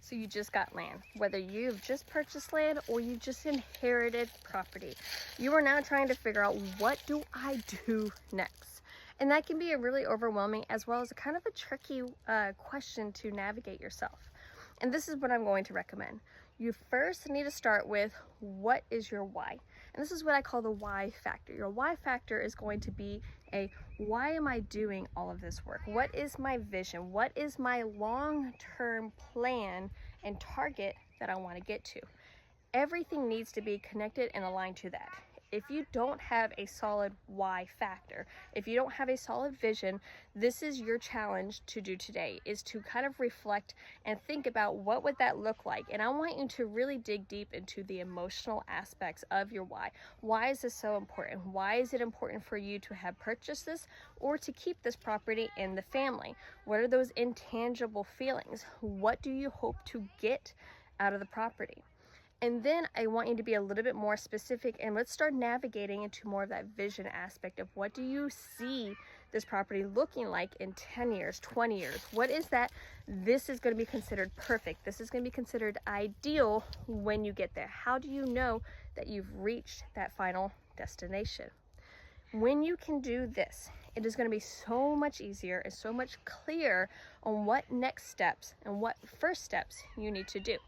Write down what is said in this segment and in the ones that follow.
So you just got land, whether you've just purchased land or you just inherited property. You are now trying to figure out, what do I do next? And that can be a really overwhelming as well as a kind of a tricky question to navigate yourself. And this is what I'm going to recommend. You first need to start with, what is your why? And this is what I call the why factor. Your why factor is going to be why am I doing all of this work? What is my vision? What is my long-term plan and target that I want to get to? Everything needs to be connected and aligned to that. If you don't have a solid why factor, if you don't have a solid vision, this is your challenge to do today, is to kind of reflect and think about, what would that look like? And I want you to really dig deep into the emotional aspects of your why. Why is this so important? Why is it important for you to have purchased this or to keep this property in the family? What are those intangible feelings? What do you hope to get out of the property? And then I want you to be a little bit more specific, and let's start navigating into more of that vision aspect of, what do you see this property looking like in 10 years, 20 years? What is that? This is going to be considered perfect. This is going to be considered ideal when you get there. How do you know that you've reached that final destination? When you can do this, it is going to be so much easier and so much clearer on what next steps and what first steps you need to do.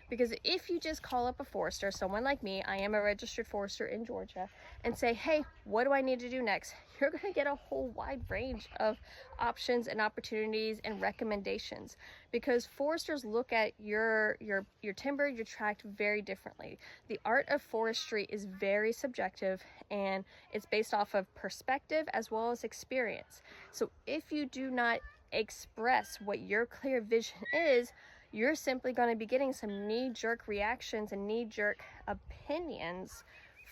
Because if you just call up a forester, someone like me, I am a registered forester in Georgia, and say, hey, what do I need to do next? You're going to get a whole wide range of options and opportunities and recommendations, because foresters look at your timber, your tract very differently. The art of forestry is very subjective, and it's based off of perspective as well as experience. So if you do not express what your clear vision is, you're simply going to be getting some knee-jerk reactions and knee-jerk opinions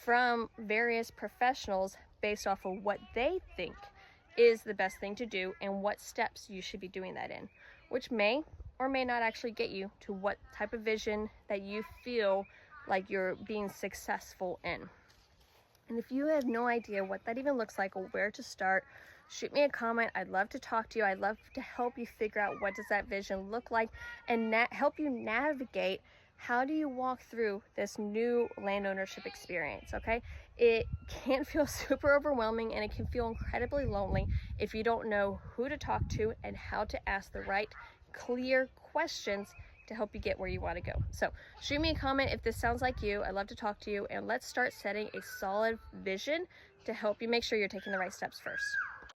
from various professionals based off of what they think is the best thing to do and what steps you should be doing that in, which may or may not actually get you to what type of vision that you feel like you're being successful in. And if you have no idea what that even looks like or where to start, shoot me a comment. I'd love to talk to you. I'd love to help you figure out, what does that vision look like, and help you navigate, how do you walk through this new land ownership experience, okay? It can feel super overwhelming, and it can feel incredibly lonely if you don't know who to talk to and how to ask the right, clear questions to help you get where you want to go. So shoot me a comment if this sounds like you. I'd love to talk to you, and let's start setting a solid vision to help you make sure you're taking the right steps first.